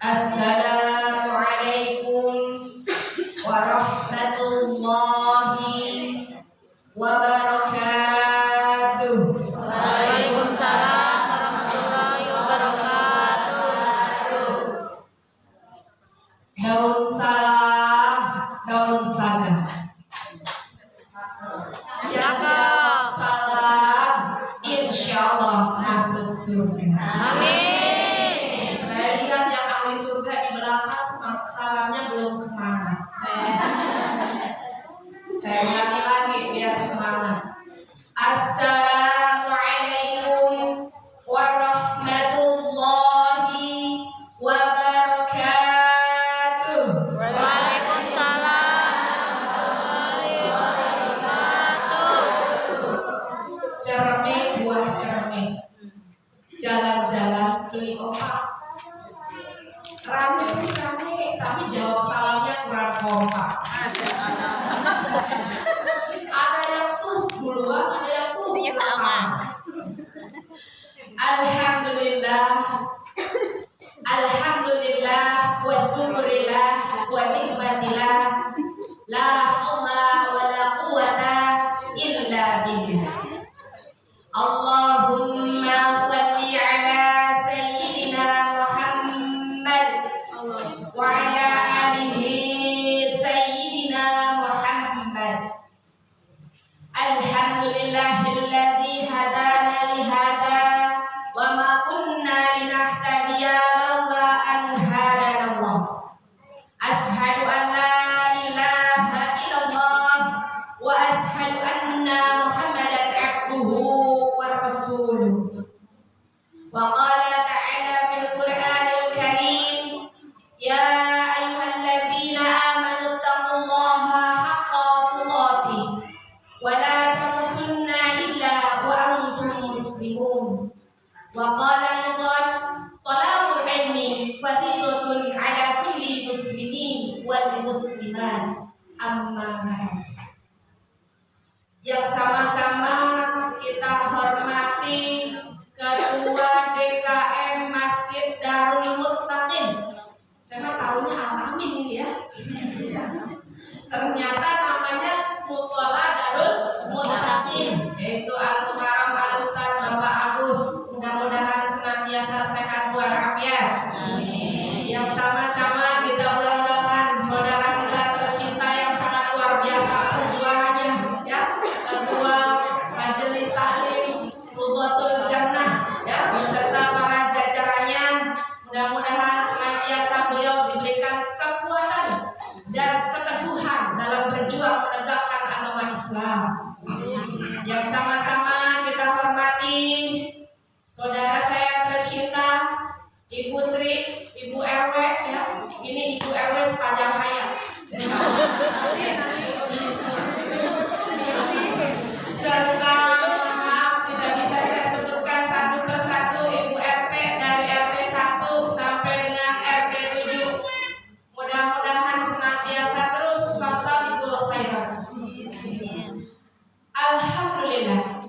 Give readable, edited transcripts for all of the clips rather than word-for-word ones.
Assalamualaikum warahmatullahi wabarakatuh. Waalaikumsalam warahmatullahi wabarakatuh. Daun salam, daun salam. Salam, insyaallah masuk surga. Amin. Saya lihat yang ahli surga di belakang salamnya belum semangat. Saya ulangi lagi biar semangat. Assalamualaikum warahmatullahi wabarakatuh. Waalaikumsalam warahmatullahi wabarakatuh. Cermek, buah cermek. Jalan-jalan beli opak. Rame sih rame, tapi jawab salamnya kurang kompak. Ada yang tuh duluan, ada yang tuh belakang. Alhamdulillah, alhamdulillah, wa syukurillah, wa nikmatillah, la haula wa la quwata illa billah. Allahumma salli ala sayyidina Muhammad wa ala alihi sayyidina Muhammad. Alhamdulillahilladzi hadana li hada wa ma kunna linahtadiya laula an hadana Allah. Ashhadu an la ilaha illallah wa ashhadu anna Muhammadan abduhu wa rasuluh. Wa qala ta'ala fil Qur'anil Karim, ya ayyuhalladzina amanu taqullaha haqqa tuqatih wa la tamutunna illa wa antum muslimun. Wa qala aidan, talabul ilmi fardhatun ala kulli muslimin wal muslimat. Amma ba'd. Yang sama-sama kita hormati Ketua DKM Masjid Darul Muttaqin. Saya mah tahunya Al-Amin ini ya. Ternyata namanya Mushola Darul Muttaqin, yaitu Al-Mukarram Al-Ustaz Bapak Agus. Mudah-mudahan senantiasa sehat walafiat. Yang sama-sama kita banggakan saudara kita tercinta yang sangat luar biasa perjuangannya, ya, Ketua Majelis Taklim Rudhatul Jannah, ya, beserta para jajarannya. Mudah-mudahan senantiasa beliau diberikan kekuatan dan keteguhan dalam berjuang menegakkan agama Islam. Yang sama-sama kita hormati saudara saya tercinta Ibu Tri, Ibu RW, ya. Ini Ibu RW sepanjang hayat. Serta maaf tidak bisa saya sebutkan satu persatu Ibu RT dari RT 1 sampai dengan RT 7. Mudah-mudahan senantiasa terus fastabiqul khairat. Alhamdulillah.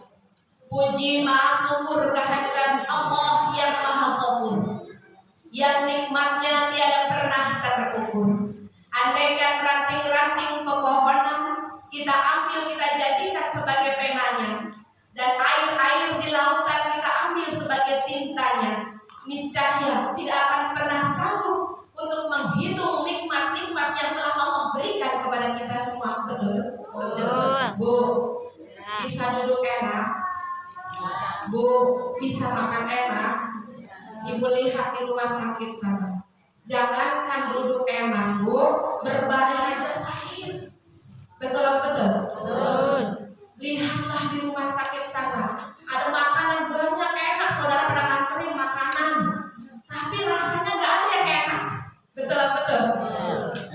Puji maha syukur kehadiran Allah yang maha ghafur, yang nikmatnya tiada pernah terukur. Andaikan ranting-ranting pepohonan kita ambil, kita jadikan sebagai penanya, dan air-air di lautan kita ambil sebagai tintanya, niscaya tidak akan pernah sanggup untuk menghitung nikmat-nikmat yang telah Allah berikan kepada kita semua. Betul? Betul. Bu, bisa duduk enak? Bu, bisa makan enak? Ibu lihat di rumah sakit sana, jangankan duduk enak, Bu, berbaring aja sakit. Betul? Betul. Lihatlah di rumah sakit sana, ada makanan banyak enak, saudara pada nganterin makanan, tapi rasanya nggak ada yang enak. Betul.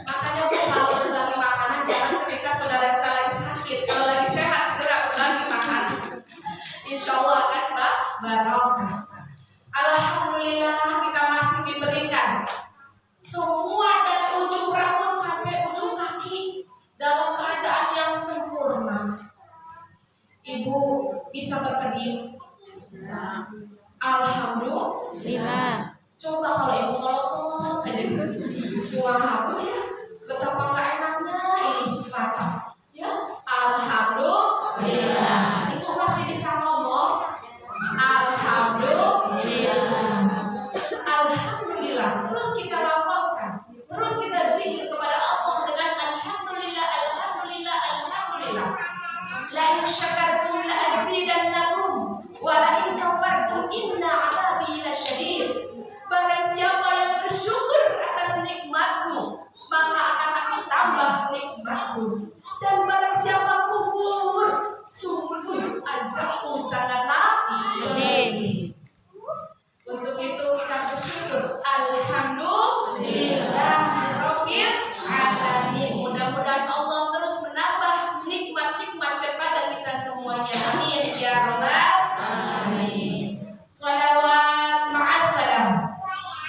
Makanya Bu, kalau berbagi makanan jangan ketika saudara kita lagi sakit. Kalau lagi sehat segera berbagi makanan, insya Allah akan barokah. Alhamdulillah kita masih diberikan semua dari ujung rambut sampai ujung kaki dalam keadaan yang sempurna. Ibu bisa berkedip? Alhamdulillah. Lillah. Coba kalau ibu melotot Wah, apa ya? Betapa nggak enaknya ini kata. Ya, alhamdulillah. Ibu masih bisa ngomong. Alhamdulillah. Alhamdulillah. Terus kita lafalkan. Terus kita zikir kepada Allah dengan alhamdulillah, alhamdulillah, alhamdulillah. La in syakartum la azidannakum wa la in kafartum inna 'adzabi lasyadid. Barang siapa yang bersyukur atas nikmatku, maka akan aku tambah nikmatku. Dan barang siapa kufur, sungguh azabku sangat pedih. Untuk itu kita bersyukur. Alhamdulillah Rabbil Alamin. Mudah-mudahan Allah terus menambah nikmat-nikmat kepada kita semuanya. Amin ya Rabbal Alamin. Shalawat ma'assalam.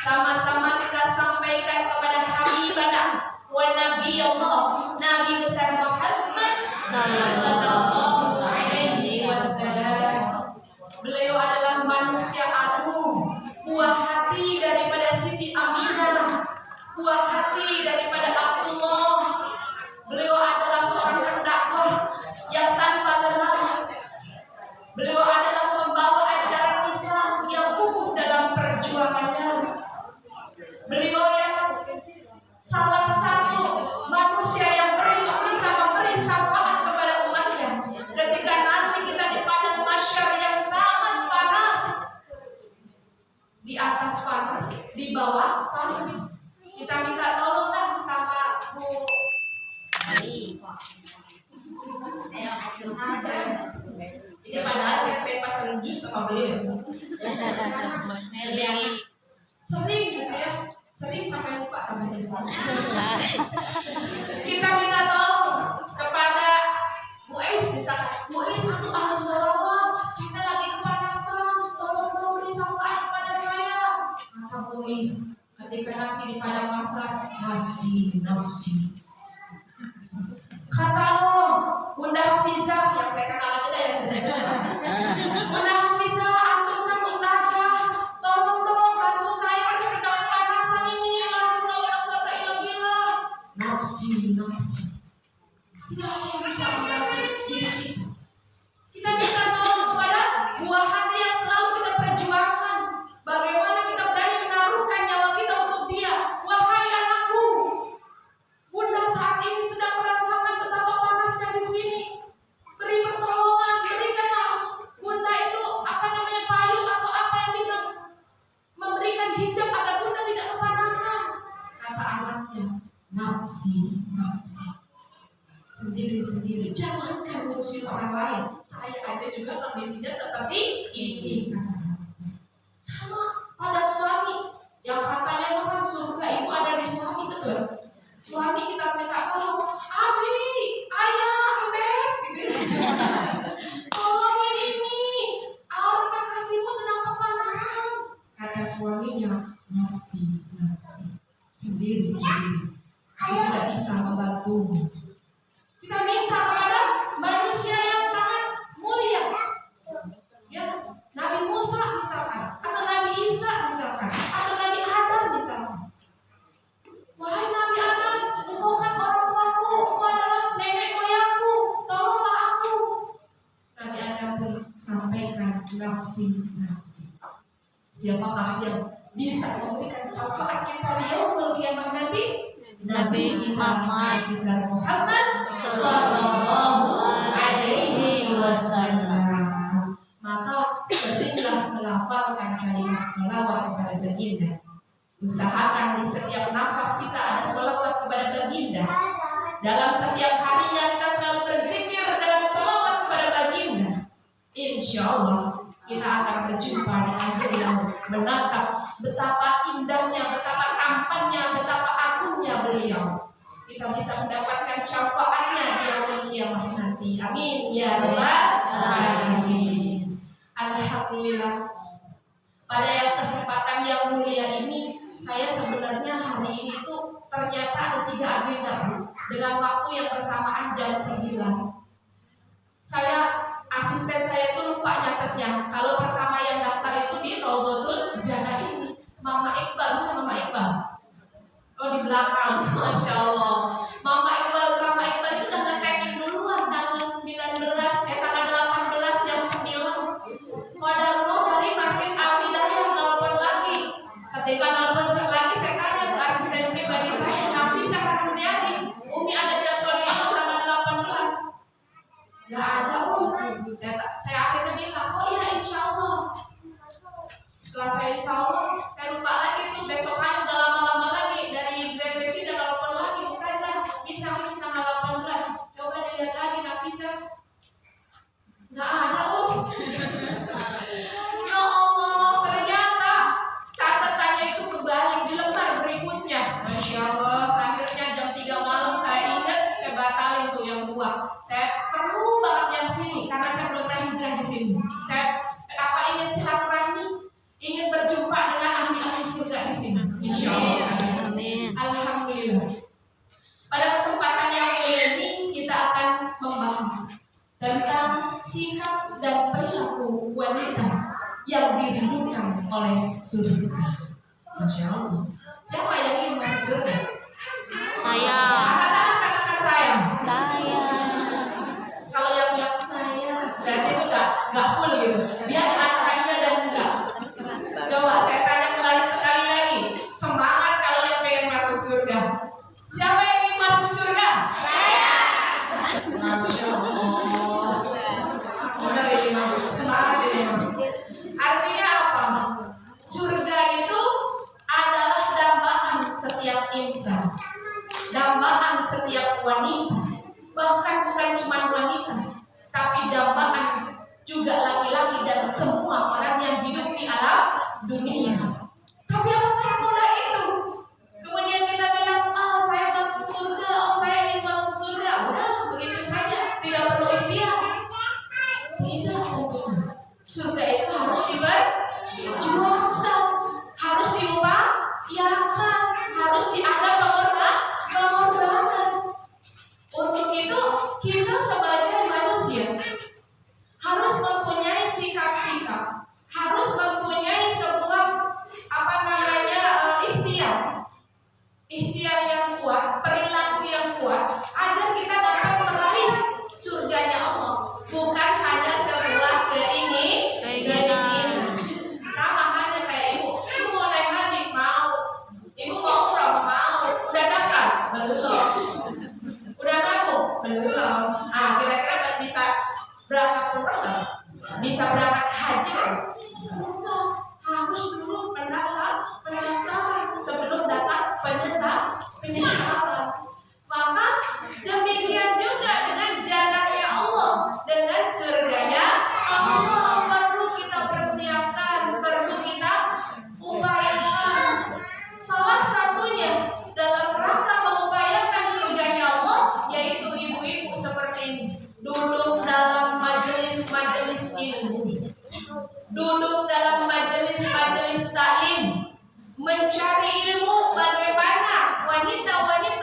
Sama-sama kita sampaikan kepada Habibana wa Nabi Allah, Nabi besar Muhammad sallallahu alaihi wasallam. Beliau adalah manusia agung, buah hati daripada Siti Aminah, buah hati daripada Abdullah. Beliau adalah seorang pendakwah yang tanpa lelah. Beliau adalah membawa ajaran Islam yang kukuh dalam perjuangannya. Beliau yang salah satu manusia yang bisa memberi syafaat kepada umatnya ketika nanti kita di padang mahsyar yang sangat panas, di atas panas, di bawah panas. Kita minta tolonglah sama Bu ini, padahal saya pesan jus sama beliau. Sering gitu ya, sering sampai lupa namanya. Kita minta tolong kepada Bu Ais, misalkan Bu Ais, aku harus sholawat, saya lagi kepanasan, tolong dong beri syafaat kepada saya. Kata Bu Ais, ketika nanti di padang mahsyar, nafsi. Kata Bunda Hafizah, yang saya kenal lagi dah ya, Bunda Hafizah, antum kan ustazah, tolong dong bantu saya sedang kepanasan ini. Nafsi. Tidak ada yang bisa membantu diri kita. Kita minta tolong kepada buah hati yang selalu kita perjuangkan. Bagaimana kita berani menaruhkan nyawa kita untuk dia. Wahai anakku, Bunda saat ini sedang merasakan betapa panasnya di sini. Beri pertolongan, berikanlah Bunda itu payung atau apa yang bisa memberikan hijab agar Bunda tidak kepanasan. Kata anaknya, nafsi. Sendiri. Jangankan ngurusin orang lain. Saya aja juga kondisinya seperti ini. Sama pada suami yang katanya bahkan surga itu ada di suami, betul? Suami kita minta tolong, Abi, ayah, beb, gitu. Tolongin ini, orang kekasihmu sedang kepanasan. Kata suaminya, nafsi. Sendiri. Saya tidak bisa membantumu. Kita minta kepada manusia yang sangat mulia, ya, Nabi Musa misalkan, atau Nabi Isa misalkan, atau Nabi Adam misalkan. Wahai Nabi Adam, engkau kan orang tuaku, engkau adalah nenek moyangku, tolonglah aku. Nabi Adam pun sampaikan nafsi. Siapakah yang bisa memberikan syafaat kita di yaumul qiyamah nanti? Nabi Muhammad sallallahu alaihi wasallam. Maka seringlah melafalkan kalimat sholawat kepada baginda. Usahakan di setiap nafas kita ada sholawat kepada baginda. Dalam setiap harinya kita selalu berzikir dalam sholawat kepada baginda. Insya Allah kita akan berjumpa dengan beliau, menatap betapa indahnya, betapa tampannya, betapa agungnya beliau. Kita bisa mendapatkan syafaatnya di yaumul qiyamah nanti. Amin ya rabbal alamin. Alhamdulillah. Pada yang kesempatan yang mulia ini, saya sebenarnya hari ini tuh ternyata ada 3 agenda dengan waktu yang bersamaan jam 9. Asisten saya itu lupa nyatetnya. Kalau pertama yang daftar itu di Raudhatul Jannah ini, Mama Iqbal. tanggal besar lagi saya tanya ke asisten pribadi saya, Nafisa Haruniadi, Umi ada jadwal di tanggal 18? Gak ada saya akhirnya bilang, oh iya insya Allah. Setelah saya insya Allah, saya lupa lagi tuh besok hari udah lama-lama lagi dari Gresi udah telepon lagi, Ustazah bisa masih tanggal 18. Coba dilihat lagi Nafisa, gak ada Ya Allah, ternyata catatannya itu kebalik di lembar berikutnya. Masya Allah, akhirnya jam 3 malam saya ingat, saya batalin tuh yang 2. Saya perlu banget yang sini karena saya belum pernah hijrah di sini. Saya ingin silaturahmi, ingin berjumpa dengan ahli-ahli surga di sini. Insya Allah. Amin. Alhamdulillah. Pada kesempatan yang mulia ini kita akan membahas tentang sikap dan perilaku wanita yang dirindukan oleh surga. Masya Allah. Siapa yang ingin masuk surga? Saya. Katakan saya. Saya. Kalau yang bilang saya, berarti itu nggak full gitu. Dia antara iya dan enggak. Coba saya tanya kembali sekali lagi. Semangat kalau yang pengen masuk surga. Siapa yang ingin masuk surga? Saya. Masya Allah. Benar ini Mama. Semangat ini Mama. Artinya apa? Surga itu adalah dambaan setiap insan, dambaan setiap wanita. Bahkan bukan cuma wanita, tapi dambaan juga laki-laki dan semua orang yang hidup di alam dunia. Tapi apakah semudah itu? Kemudian kita bilang, saya masuk surga, saya ingin masuk surga. Udah, begitu saja, tidak perlu ikhtiar. Tidak tentunya. Surga itu harus diperjuangkan, harus diupayakan, harus diada pengorbanan. Untuk itu kita sebagai manusia harus mempunyai sikap-sikap, harus mempunyai sebuah ikhtiar yang kuat, perilaku yang kuat, agar kita dapat meraih surganya Allah, bukan hanya sebuah keinginan. Sama hanya kayak ibu mau naik haji, mau, ibu mau umrah, mau, udah daftar, belum, udah nabung, belum. Kira-kira bisa berangkat umrah nggak? Bisa berangkat haji nggak? Enggak, harus dulu pendaftaran sebelum datang penyesalan. Maka demikian juga dengan jannahnya Allah, dengan surganya Allah, perlu kita persiapkan, perlu kita upayakan. Salah satunya dalam rangka mengupayakan surganya Allah, yaitu ibu-ibu seperti ini, duduk dalam majelis-majelis ilmu, duduk dalam majelis-majelis taklim, mencari ilmu bagaimana wanita-wanita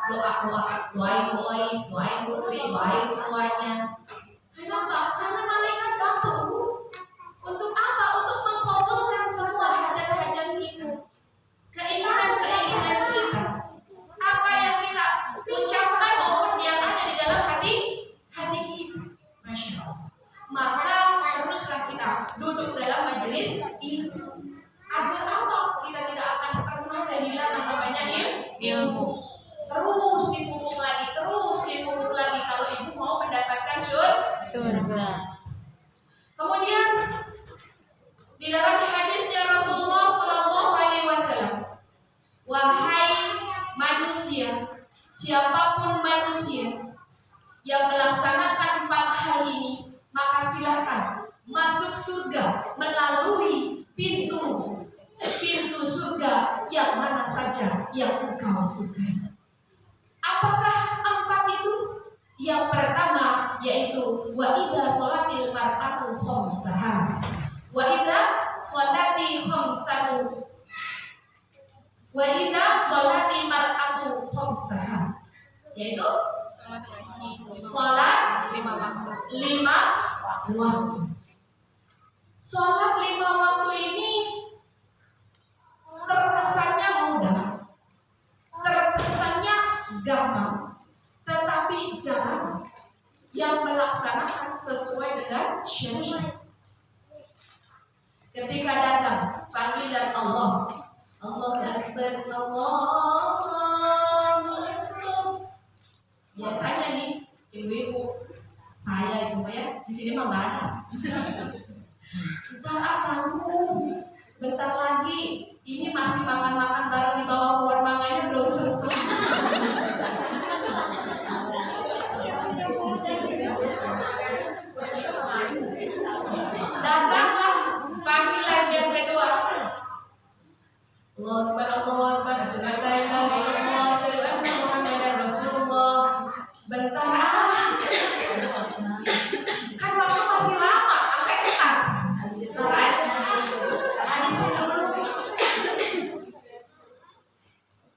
doain boys, doain putri, doain semuanya. Kenapa? Karena malaikat datang, Bu. Untuk apa? Untuk mengabulkan semua hajat-hajat kita, keinginan-keinginan kita, apa yang kita ucapkan maupun yang ada di dalam hati kita. Masya Allah. Maka teruslah kita duduk dalam majelis ini. Agar apa? Kita tidak akan pernah kehilangan namanya ilmu. Terus dipupuk lagi. Kalau ibu mau mendapatkan surga. Kemudian di dalam hadisnya Rasulullah Shallallahu Alaihi Wasallam, wahai manusia, siapapun manusia yang melaksanakan 4 hal ini, maka silakan masuk surga melalui pintu surga yang mana saja yang engkau sukai. Apakah 4 itu? Yang pertama yaitu wa idza sholatil mar'atu khamsaha. Wa idza sholati khamsatu. Wa idza sholati mar'atu khamsaha. Yaitu sholat 5 waktu. Sholat 5 waktu ini terkesannya mudah, terkesannya gampang, tetapi jarang yang melaksanakan sesuai dengan syariat. Ketika datang panggilan Allah, Allahu Akbar, Allahu Akbar. Biasanya nih ibu-ibu, saya itu ya di sini mah nggak ada. Bentar lagi, ini masih makan-makan bareng di bawah pohon manganya belum selesai. Datanglah panggilan yang kedua. Allahu Akbar, Allahu Akbar, asyhadu an la ilaha illallah, asyhadu anna Muhammadar Rasulullah. Bentar. Kan waktu masih lama, sampai dekat.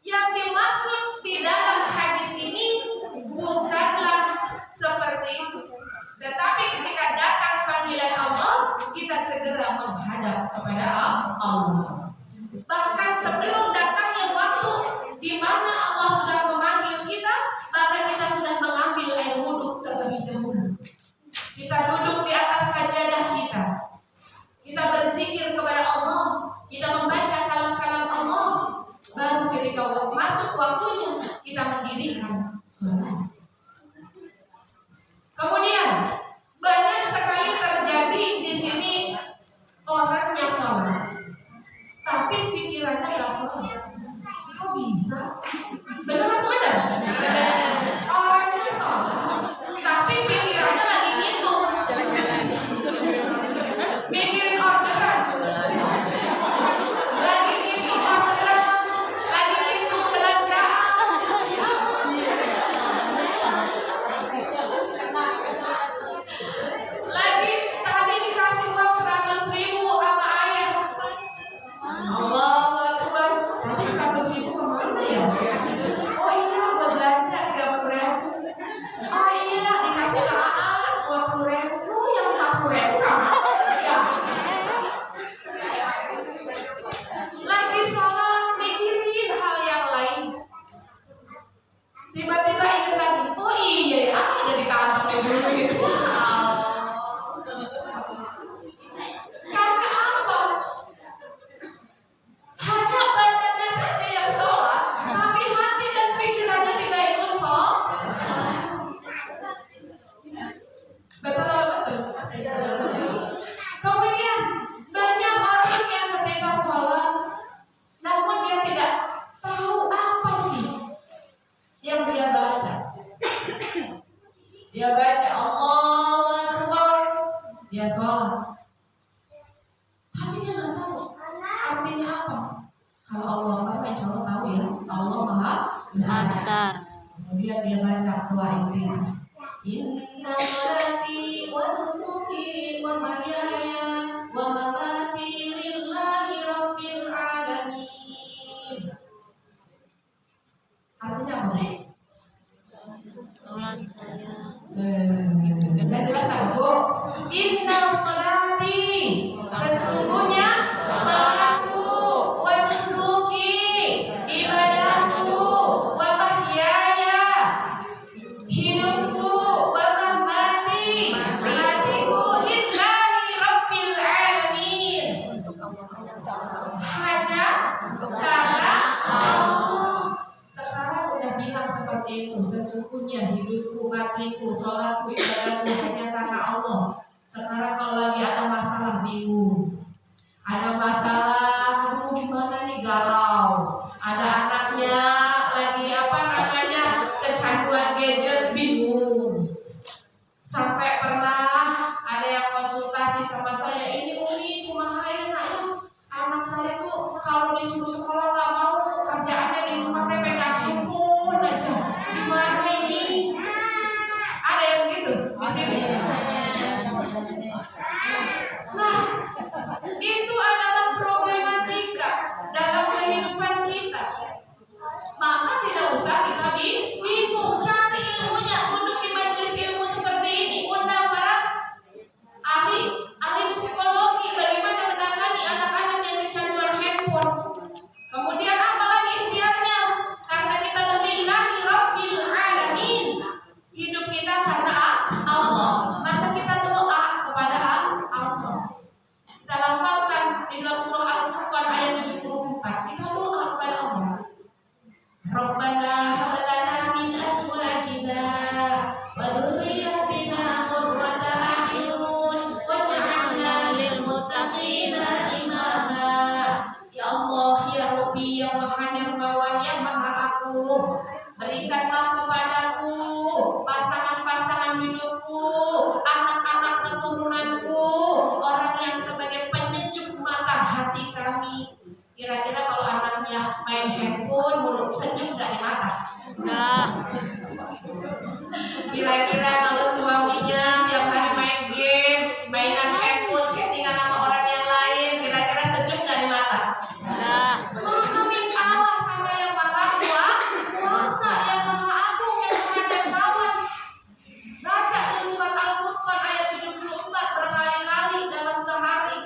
Yang dimaksud di dalam hadis ini bukanlah seperti itu, tetapi ketika datang panggilan Allah, kita segera menghadap kepada Allah. Bahkan sebelum datangnya waktu di mana Allah sudah memanggil kita, maka kita sudah mengambil air wudhu terlebih dahulu. Kita duduk di atas sajadah kita. Kita berzikir kepada Allah, kita membaca kalam-kalam Allah. Baru ketika masuk waktunya, kita mendirikan sholat. Kemudian banyak sekali terjadi di sini orangnya sholat, tapi pikirannya nggak sholat. Kok bisa? Benar atau benar? Orangnya sholat, tapi pikirannya lagi ngitung, mikirin orderan, lagi ngitung orderan, lagi ngitung belanjaan. Lagi tadi dikasih uang 100.000 sama ayah. Allahu Akbar. Tapi 100.000 kemana ya? Oh iya, buat belanja 30.000. Oh iya, dikasih ke AA 20.000. Lu yang 50.000 kemana ya? Lagi sholat mikirin hal yang lain. Tiba-tiba ingat lagi, oh iya ya, ada di kantong dulu gitu. Karena apa? Hanya badannya saja yang sholat, tapi hati dan pikirannya tidak ikut sholat. Betul atau betul? Kemudian banyak orang yang ketika sholat, namun dia tidak tahu apa sih yang dia baca. Dia baca Allahu Akbar, dia sholat, tapi dia nggak tahu artinya apa. Kalau Allah Akbar, insya Allah tahu ya, Allah Maha besar. Kemudian dia baca doa inti, Inna salati wa nusuki wa mahyaya wa mamati lillahi rabbil alamin. Artinya apa? sesungguhnya hidupku, matiku, sholatku, ibadahku hanya karena Allah. Sekarang kalau lagi ada masalah bingung, ada masalah, aduh gimana nih, galau, ada anaknya lagi kecanduan gadget, bingung. Sampai pernah ada yang konsultasi sama saya, ini Umi kumaha ya nak ya, anak saya tuh kalau disuruh sekolah nggak mau, kerjaannya di rumah teh pegang handphone aja, gimana ini? Ada yang begitu di sini. Nah, itu adalah problematika dalam kehidupan kita. Maka tidak usah kita bingung, cari ilmunya, duduk di majelis ilmu seperti ini, undang para ahli psikologi bagaimana menangani anak-anak yang kecanduan handphone. Kemudian apa lagi ikhtiarnya? Karena kita lillahi rabbil alamin, hidup kita karena Allah, maka kita doa kepada Allah. Kita lafalkan di dalam surah Al-Furqan ayat 74, kita doa kepada Allah. Rabbana hab lana min azwajina wa dhurriyyatina qurrata a'yun waj'alna lil muttaqina imama. Ya Allah, ya Rabbi, yang Maha Dermawan, yang Maha Agung, berikanlah kepadaku pasangan-pasangan hidupku, anak-anak keturunanku, orang yang sebagai penyejuk mata hati kami. Kira-kira kalau anaknya main handphone mulu, sejuk gak di mata? Enggak. Kira-kira kalau suaminya tiap hari main game, mainan handphone, chattingan sama orang yang lain, kira-kira sejuk gak di mata? Enggak. Maka mintalah sama yang Maha Kuasa, yang Maha Agung, yang Maha Dermawan. Baca tuh surat Al-Furqan ayat 74 berkali-kali dalam sehari,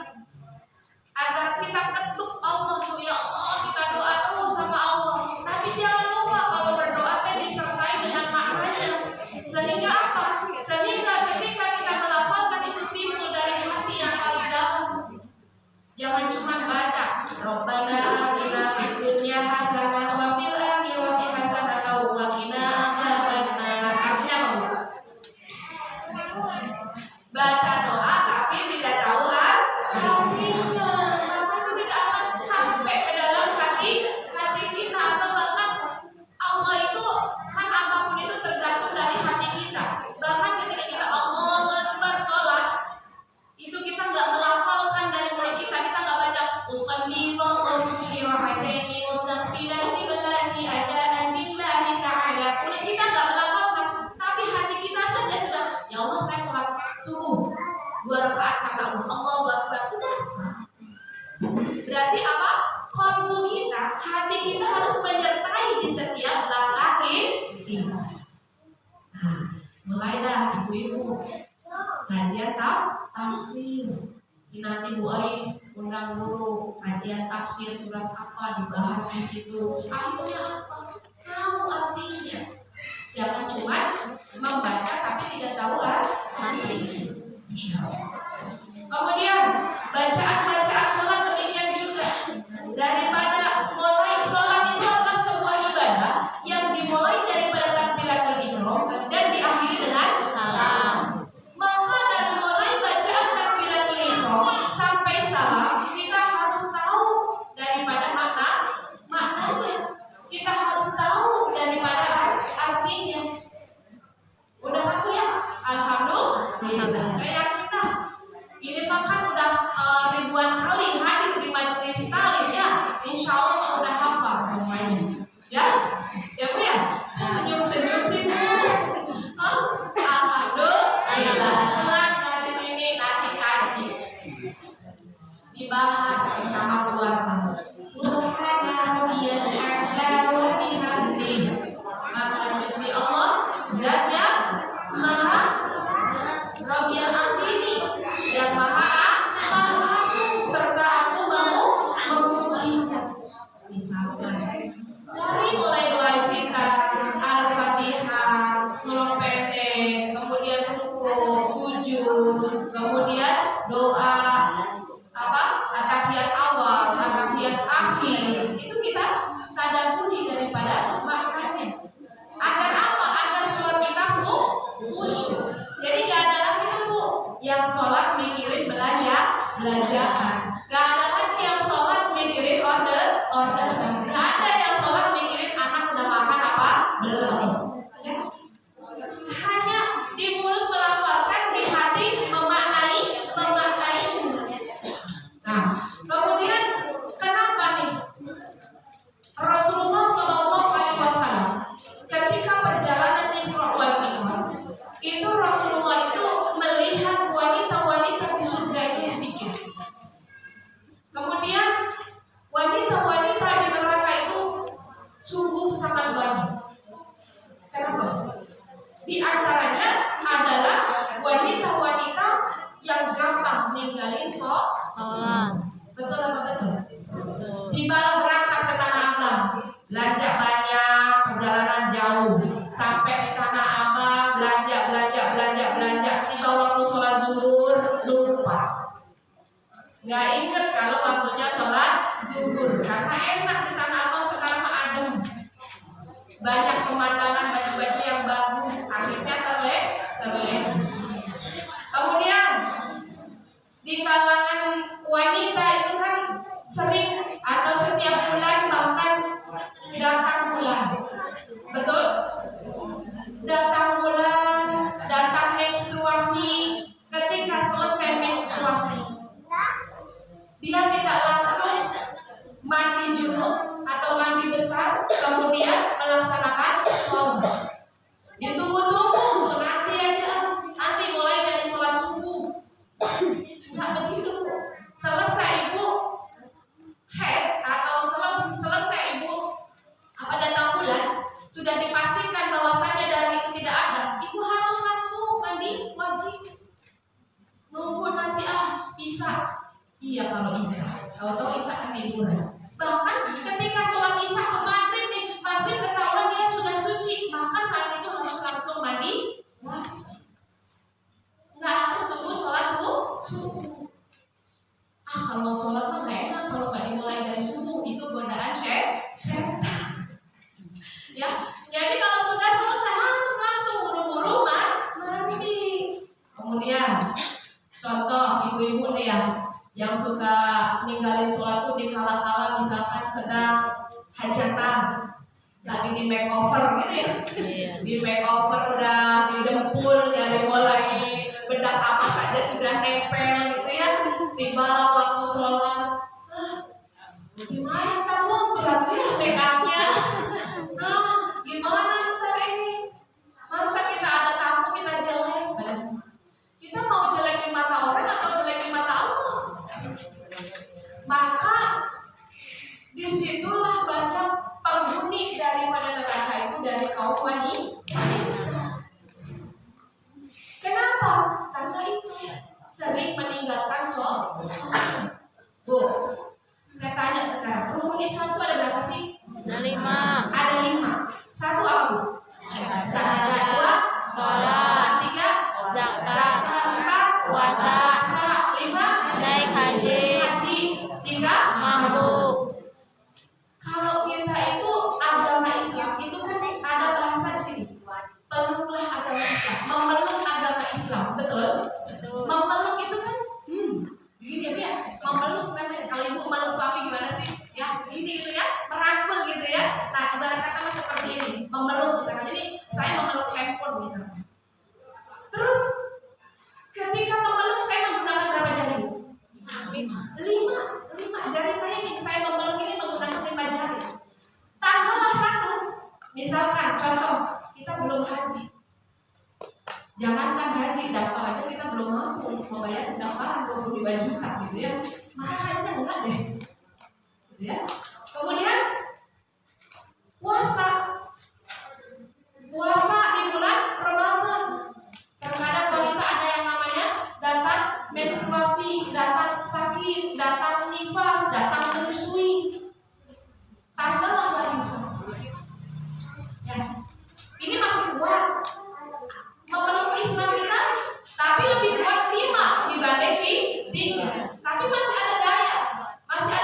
agar kita ketuk Allah tuh, ya Allah, kita doa terus sama Allah. Tapi jangan lupa kalau berdoa teh disertai dengan maknanya. Sehingga apa? Sehingga ketika kita melafalkan itu timbul dari hati yang paling dalam. Jangan cuma baca Rabbana atina fid dunya hasanah wa fil akhirati hasanah wa qina adzabannar. Artinya apa? Baca doa tapi tidak tahu artinya, maka itu tidak akan sampai ke dalam hati kita. Atau bahkan Allah itu kan apapun itu tergantung dari hati kita. Bahkan ketika kita Allahu Akbar sholat, itu kita nggak melafalkan dari mulut kita nggak baca usolli wa subhi rahataini mustaqbilati billahi adaan billahi ta'ala. Mulut kita nggak melafalkan, tapi hati kita saja sudah, ya Allah saya sholat subuh 2 rakaat kata Allahu Akbar, udah sah. Berarti apa? Qalbu kita, hati kita harus menyertai di setiap langkah kita. Nah, mulailah ibu-ibu kajian tafsir. Nanti Bu Ais undang guru kajian tafsir surat apa, dibahas di situ. Artinya apa? Tahu artinya. Jangan cuma membaca tapi tidak tahu artinya. Kemudian bacaan sholat demikian juga. Daripada mulai sholat itu adalah sebuah ibadah yang dimulai daripada takbiratul ihram dan diakhiri dengan salam. Maka dari mulai bacaan takbiratul ihram sampai salam kita harus tahu daripada maknanya. Kita harus khusyuk. Jadi gak ada lagi tuh Bu yang sholat mikirin belanjaan. Gak ada lagi yang sholat mikirin orderan. Gak ada yang sholat mikirin anak udah makan apa belum. Ya. Hanya di mulut melafalkan, di hati memaknai. Nah, kemudian kenapa nih Rasulullah Shallallahu Alaihi Wasallam ketika perjalanan Isra wal Mi'raj itu Rasulullah itu melihat wanita-wanita di surga itu sedikit. Kemudian wanita-wanita di neraka itu sungguh sangat banyak. Kenapa? Di antaranya adalah wanita-wanita yang gampang ninggalin sholat. Betul apa betul? Tiba berangkat ke Tanah Abang, belanja banyak, perjalanan jauh, sampai di Tanah Abang belanja. Tiba waktu sholat zuhur lupa, nggak inget kalau waktunya sholat zuhur karena enak di Tanah Abang sekarang mah adem, banyak pemandangan, baju-baju yang bagus, akhirnya terlena. Kemudian di kalangan wanita itu kan sering atau setiap bulan bahkan datang bulan, betul? Datang bulan, datang menstruasi. Ketika selesai menstruasi, dia tidak langsung mandi junub atau mandi besar, kemudian melaksanakan sholat. Ditunggu-tunggu, nanti aja, nanti mulai dari sholat subuh. Nggak begitu Bu. Selesai Ibu haid atau selesai Ibu datang bulan, sudah dipastikan bahwasanya darah itu tidak ada, Ibu harus langsung mandi wajib. Nunggu nanti Isya. Iya kalau Isya. Tahu-tahu Isya kan liburan. Bahkan ketika sholat Isya ke maghrib ketahuan dia sudah suci, maka saat itu harus langsung mandi wajib. Nggak harus tunggu sholat subuh. Kalau mau sholat mah nggak enak kalau nggak dimulai dari subuh, itu godaan setan. Ya, jadi kalau sudah selesai harus langsung buru-buru mandi. Kemudian contoh ibu-ibu nih ya, yang suka ninggalin sholat tuh di kala-kala misalkan sedang hajatan, lagi di makeover gitu ya. Di makeover udah didempul dari mulai bedak apa saja sudah nempel gitu ya. Tiba waktu sholat, gimana ntar luntur atau ya makeupnya? Gimana ntar ini? Masa kita ada tamu kita jelek? Kita mau jelek di mata orang atau jelek di mata Allah? Maka disitulah banyak penghuni daripada neraka itu dari kaum wanita. Kenapa? Karena itu sering meninggalkan sholat. Bu, saya tanya sekarang, rukun Islam itu ada berapa sih? Ada 5. Ada 5. Satu apa Bu? Syahadat. 2 sholat. 3 Zakat. 4 Puasa. 5 Naik haji. Jika Mampu. Kalau kita itu agama Islam itu kan ada bahasa di sini. Peluklah agama Islam, memeluk agama Islam, betul? Memeluk itu kan, begini ya, memeluk namanya. Kalau ibu memeluk suami gimana sih? Ya, begini gitu ya, merangkul gitu ya. Nah, ibarat kata mah seperti ini, memeluk misalnya. Jadi saya memeluk handphone misalnya. Terus ketika memeluk saya menggunakan berapa jari Bu? 5 jari saya ini, saya memeluk ini menggunakan 5 jari. Tambahlah 1. Misalkan contoh, kita belum haji. Jangankan haji, daftar aja kita belum mampu untuk membayar pendaftaran 25 juta gitu ya. Maka hajinya enggak deh. Gitu ya. Kemudian puasa di bulan Ramadan. Terkadang wanita ada yang namanya datang menstruasi, datang sakit, datang nifas, datang menyusui. Tambahlah lagi ya. Ini masih kuat memeluk Islam kita, tapi lebih kuat 5 dibanding 3. Tapi masih ada daya, masih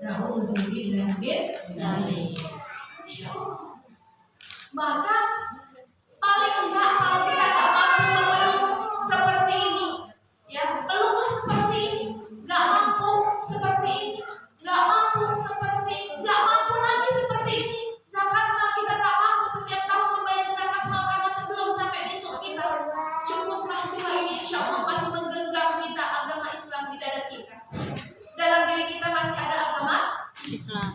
Nauzubillah min dzalik. Maka paling enggak kalau kita tak mampu memeluk seperti ini, ya peluklah seperti ini. Enggak mampu seperti ini, enggak mampu seperti ini, enggak mampu lagi seperti ini. Zakat mah kita tak mampu setiap tahun membayar zakat mah karena belum sampai besok kita. Cukuplah dua ini, insya Allah masih menggenggam kita agama Islam di dada kita. Dalam diri kita masih ada agama Islam.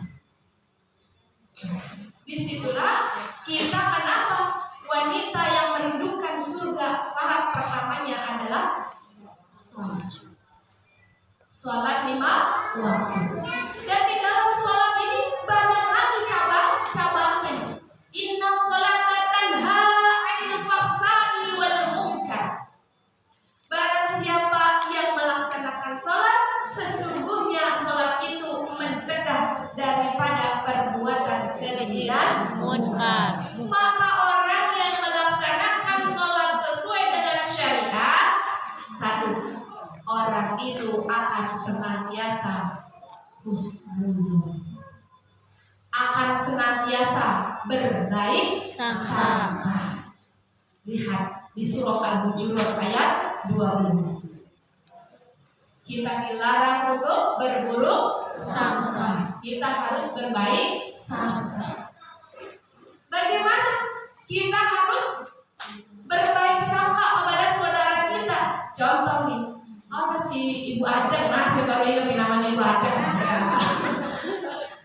Disitulah kita kenapa wanita yang merindukan surga syarat pertamanya adalah sholat. Sholat 5 waktu. Dan di dalam sholat ini banyak lagi cabang-cabangnya. Inna sholata tanha 'anil fahsya'i wal munkar. Barang siapa yang melaksanakan sholat, sesungguhnya sholat itu mencegah daripada perbuatan keji dan Munkar. maka orang yang melaksanakan sholat sesuai dengan syariat, satu, orang itu akan senantiasa husnuzon, akan senantiasa berbaik sangka. Lihat di surah Al-Hujurat ayat 12. Kita dilarang untuk berburuk sangka. Kita harus berbaik sangka. Bagaimana kita harus berbaik sangka kepada saudara kita? Contoh nih, apa si Ibu Ajeng? Nah, saya baru ingat namanya Ibu Ajeng.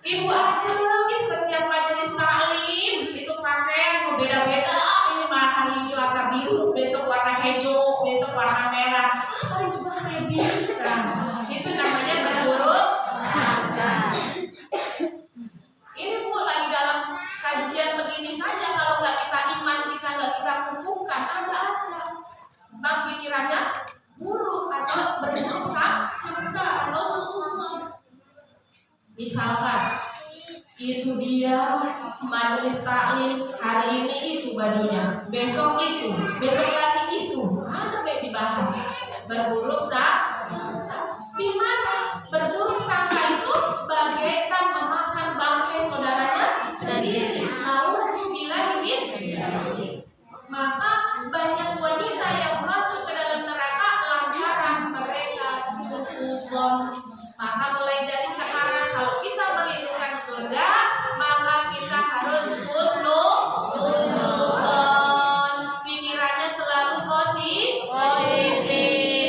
Ibu Ajeng lagi setiap majelis taklim itu pakaian beda-beda. Ini mah hari ini warna biru, besok warna hijau, besok warna merah. Paling juga kredit. Nah, itu namanya berburuk sangka. Ini Bu lagi dalam kajian begini saja, kalau nggak kita iman, kita nggak kita kukuhkan, ada aja bang pikirannya buruk atau berburuk sangka atau suuzon. Misalkan itu dia majelis taklim hari ini itu bajunya, besok itu, besok lagi itu, ada yang dibahas berburuk sangka. Di mana berburuk sangka itu bagaikan memakan bangkai saudaranya sendiri. Nauzubillah min dzalik. Maka banyak wanita yang masuk ke dalam neraka lantaran mereka suudzon. Maka mulai dari sekarang kalau kita merindukan surga, maka kita harus husnuzon. Pikirannya selalu positif.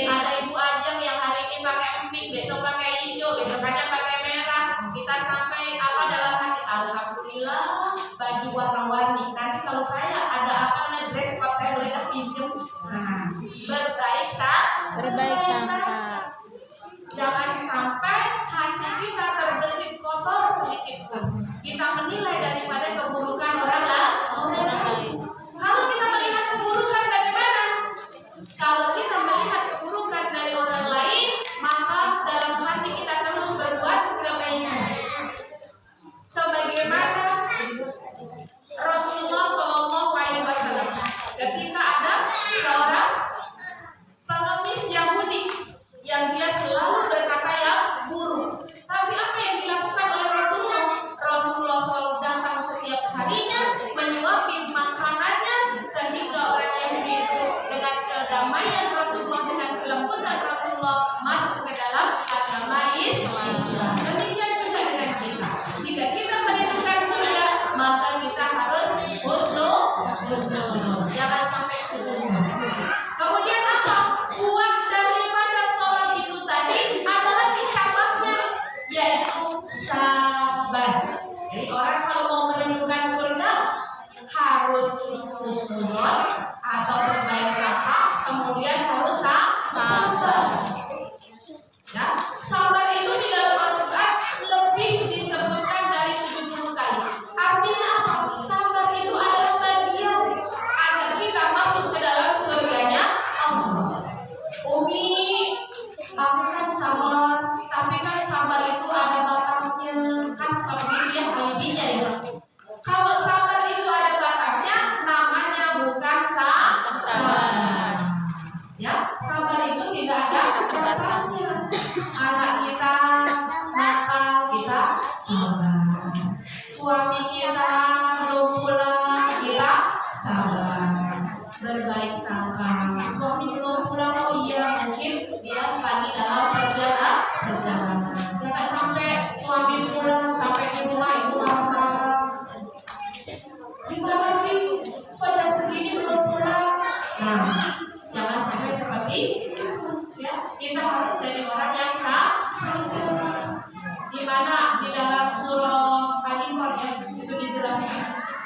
Ada Ibu Aja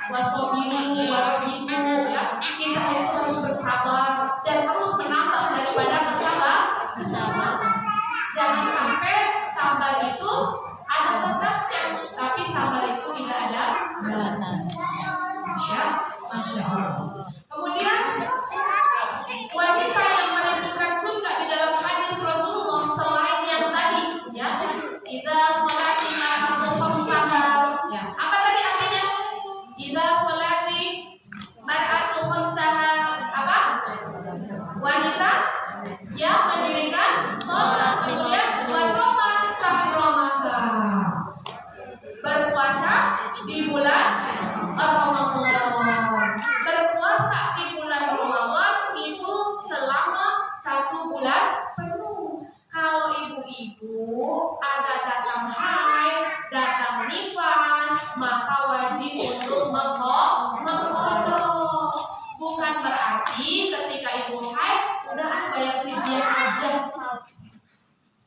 wasobiru warabitu, ya. Kita itu harus bersabar dan terus menambah daripada kesabaran. Jangan sampai sabar itu ada batasnya, tapi sabar itu tidak ada batas. Ya, Masya Allah. Kemudian wanita yang merindukan surga di dalam hadis Rasulullah selain yang tadi, ya, idza sholati mar'atu khamsaha, ya. Apa tadi artinya? Idza sholati mar'atu khamsaha, apa? Wanita yang mendirikan sholat, kemudian wasoma sahramaha, berpuasa di bulan Ramadan. Berpuasa di bulan Ramadan itu selama 1 bulan penuh. Kalau ibu-ibu ada datang haid, datang nifas, maka wajib untuk mengkodok. Bukan berarti ketika ibu haid udah bayar fidyah aja.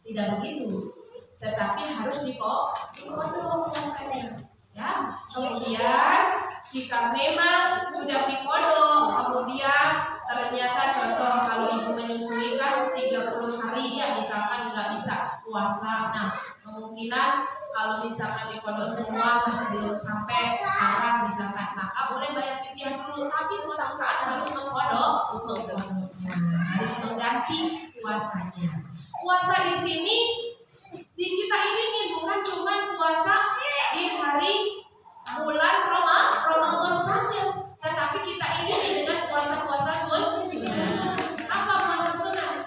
Tidak begitu. Tetapi harus dikodok puasanya. Ya, kemudian jika memang sudah dikodok, kemudian ternyata contoh kalau ibu menyusui kan 30 hari ya misalkan nggak bisa puasa. Nah, kemungkinan kalau misalkan dikodok semua belum sampai sekarang misalkan, maka boleh bayar fidyah dulu, tapi suatu saat harus mengkodok harus mengganti puasanya. Puasa di sini di kita ini bukan cuma puasa di hari bulan Ramadan saja, tetapi kita ini dengan puasa-puasa sunnah. Apa puasa sunnah?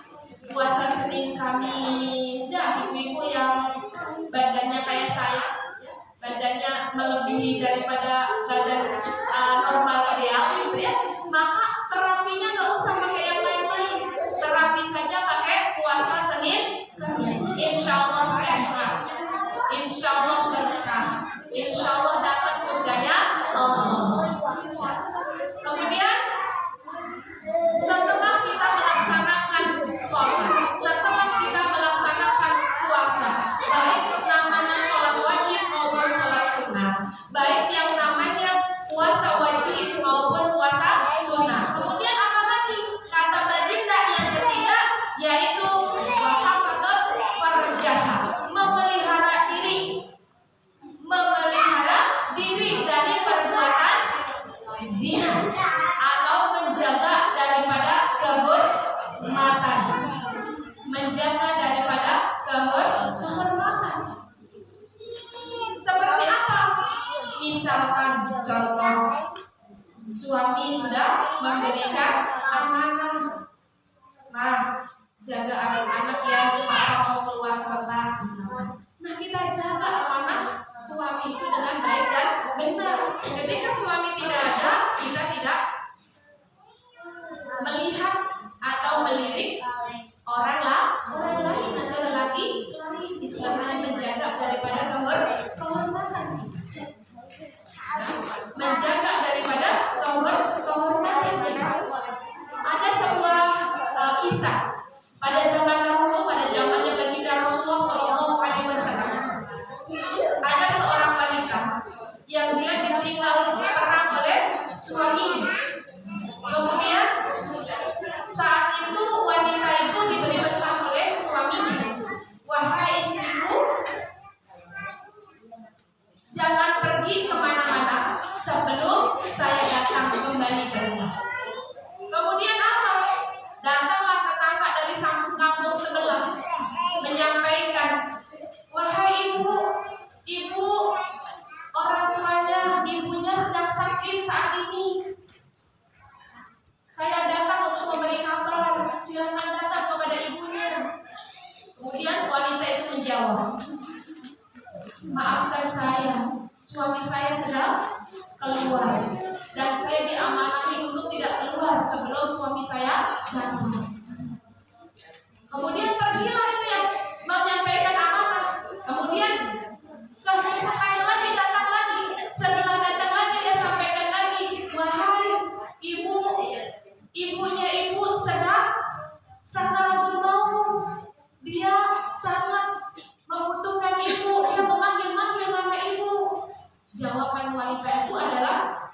Puasa Senin Kamis, ya, ibu-ibu yang badannya kayak saya, badannya melebihi daripada badan normal ideal gitu ya, maka terapinya nggak usah pakai yang lain-lain, terapi saja pakai puasa Senin Kamis. Insya Allah sehat, insya Allah berkah, insya Allah dapat surganya Allah. Kemudian setelah kita melaksanakan sholat, setelah kita melaksanakan puasa, baik namanya sholat wajib maupun sholat sunnah, baik yang namanya puasa wajib maupun puasa sunnah. Kemudian apa lagi? Kata baginda yang ketiga yaitu wahafadhat farjaha, memelihara diri dari perbuatan zina atau menjaga daripada kehormatan, menjaga daripada kehormatan. Seperti apa? Misalkan contoh suami sudah memberikan amanah, nah jaga anak-anak yang papa mau keluar kota misalkan. Nah kita jaga amanah suami itu dengan baik dan benar. Ketika suami tidak ada, kita tidak melihat atau melirik orang lain atau lelaki lain. Itu namanya menjaga daripada kehormatan. Menjaga daripada kehormatan. Ada sebuah kisah pada zaman dahulu, pada zamannya baginda Rasulullah SAW. Ada seorang wanita yang dia ditinggal perang oleh suami. Kemudian saat itu wanita itu diberi pesan oleh suaminya, wahai istriku, jangan pergi kemana-mana sebelum saya datang kembali ke rumah. Kemudian apa? Datanglah tetangga dari kampung sebelah menyampaikan, wahai ibu, orang tuanya, ibunya sedang sakit saat ini. Saya datang untuk memberi kabar, silakan datang kepada ibunya. Kemudian wanita itu menjawab, maafkan saya, suami saya sedang keluar dan saya diamanahi untuk tidak keluar sebelum suami saya datang. Kemudian pergilah itu yang menyampaikan amanah. Kemudian sekali lagi datang lagi. Setelah datang lagi dia sampaikan lagi, wahai ibunya ibu sedang sakaratul maut. Dia sangat membutuhkan ibu. Dia memanggil nama ibu. Jawaban wanita itu adalah